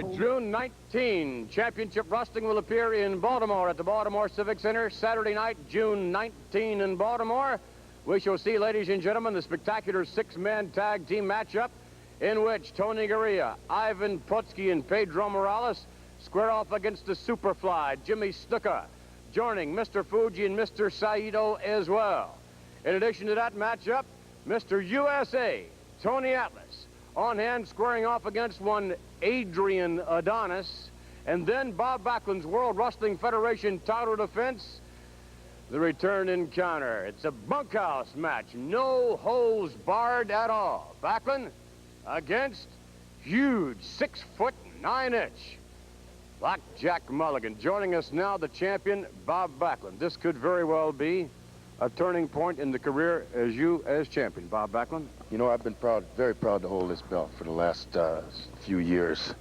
June 19, Championship Wrestling will appear in Baltimore at the Baltimore Civic Center. Saturday night, June 19 in Baltimore. We shall see, ladies and gentlemen, the spectacular six-man tag team matchup in which Tony Garea, Ivan Putski, and Pedro Morales square off against the Superfly, Jimmy Snuka, joining Mr. Fuji and Mr. Saito as well. In addition to that matchup, Mr. USA, Tony Atlas, on hand squaring off against one Adrian Adonis, and then Bob Backlund's World Wrestling Federation title defense, the return encounter. It's a bunkhouse match, no holes barred at all. Backlund against huge 6'9" Blackjack Mulligan. Joining us now, the champion, Bob Backlund. This could very well be a turning point in the career as champion, Bob Backlund. You know, I've been very proud to hold this belt for the last few years.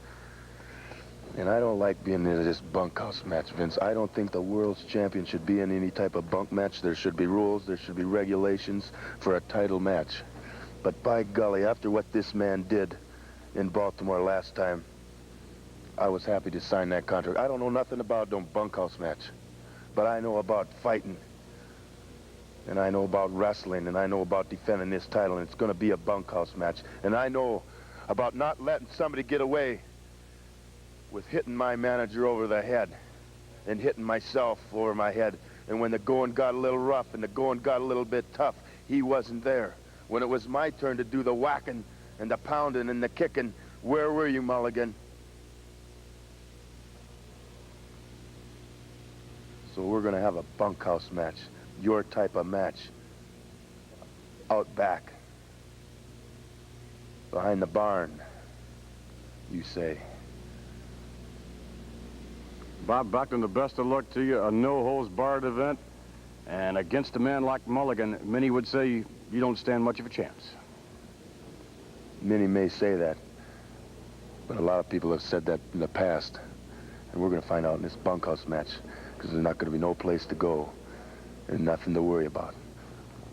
And I don't like being in this bunkhouse match, Vince. I don't think the world's champion should be in any type of bunk match. There should be rules, there should be regulations for a title match. But by golly, after what this man did in Baltimore last time, I was happy to sign that contract. I don't know nothing about no bunkhouse match, but I know about fighting. And I know about wrestling, and I know about defending this title, and it's going to be a bunkhouse match. And I know about not letting somebody get away with hitting my manager over the head and hitting myself over my head. And when the going got a little rough and the going got a little bit tough, he wasn't there. When it was my turn to do the whacking and the pounding and the kicking, where were you, Mulligan? So we're going to have a bunkhouse match. Your type of match, out back, behind the barn, you say. Bob Backlund, the best of luck to you. A no-holds-barred event, and against a man like Mulligan, many would say you don't stand much of a chance. Many may say that, but a lot of people have said that in the past, and we're going to find out in this bunkhouse match, because there's not going to be no place to go. And nothing to worry about.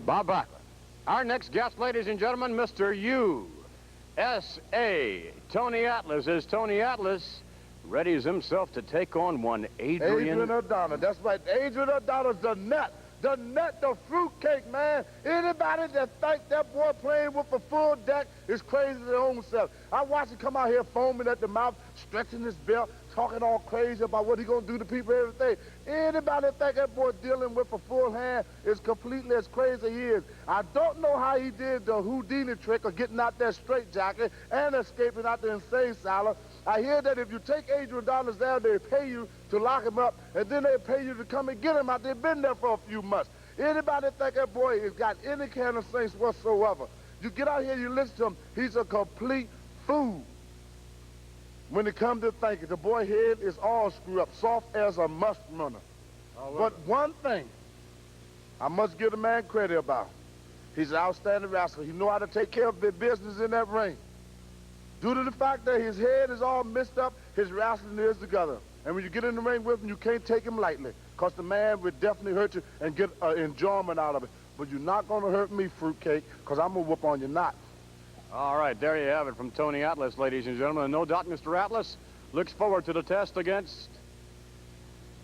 Bob Backlund. Our next guest, ladies and gentlemen, Mr. USA, Tony Atlas. As Tony Atlas readies himself to take on one Adrian Adonis. That's right. Adrian Adonis, the nut, the fruitcake, man. Anybody that think that boy playing with a full deck is crazy their own self. I watched him come out here foaming at the mouth, stretching his belt, talking all crazy about what he gonna do to people, everything. Anybody think that boy dealing with a full hand is completely as crazy as he is. I don't know how he did the Houdini trick of getting out that straitjacket and escaping out the insane asylum. I hear that if you take Adrian Adonis down, they pay you to lock him up, and then they pay you to come and get him out. They've been there for a few months. Anybody think that boy has got any kind of sense whatsoever? You get out here, you listen to him, he's a complete fool. When it comes to thinking, the boy head is all screwed up, soft as a musk runner. But one thing I must give the man credit about. He's an outstanding wrestler. He knows how to take care of the business in that ring. Due to the fact that his head is all messed up, his wrestling is together. And when you get in the ring with him, you can't take him lightly, because the man would definitely hurt you and get enjoyment out of it. But you're not going to hurt me, fruitcake, because I'm going to whoop on your knot. All right, there you have it from Tony Atlas, ladies and gentlemen. And no doubt Mr. Atlas looks forward to the test against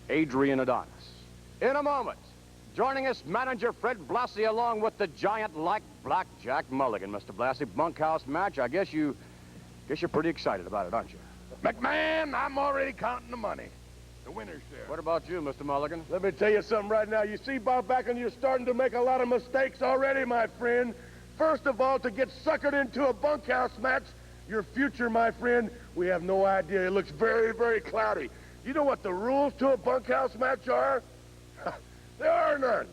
Adrian Adonis. In a moment, joining us, manager Fred Blassie, along with the giant-like Blackjack Mulligan. Mr. Blassie, bunkhouse match. I guess you're pretty excited about it, aren't you? McMahon, I'm already counting the money. The winner's there. What about you, Mr. Mulligan? Let me tell you something right now. You see, Bob Backlund, you're starting to make a lot of mistakes already, my friend. First of all, to get suckered into a bunkhouse match, your future, my friend, we have no idea. It looks very, very cloudy. You know what the rules to a bunkhouse match are? There are none.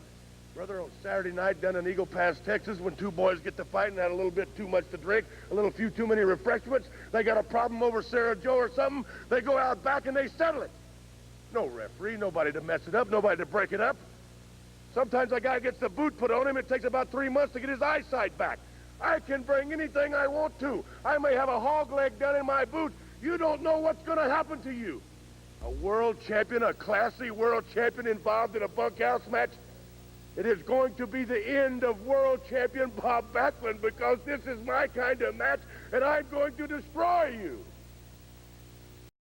Brother, on Saturday night down in Eagle Pass, Texas, when two boys get to fight and had a little bit too much to drink, a few too many refreshments, they got a problem over Sarah Joe or something, they go out back and they settle it. No referee, nobody to mess it up, nobody to break it up. Sometimes a guy gets the boot put on him, it takes about 3 months to get his eyesight back. I can bring anything I want to. I may have a hog leg done in my boot. You don't know what's going to happen to you. A world champion, a classy world champion involved in a bunkhouse match, it is going to be the end of world champion Bob Backlund, because this is my kind of match, and I'm going to destroy you.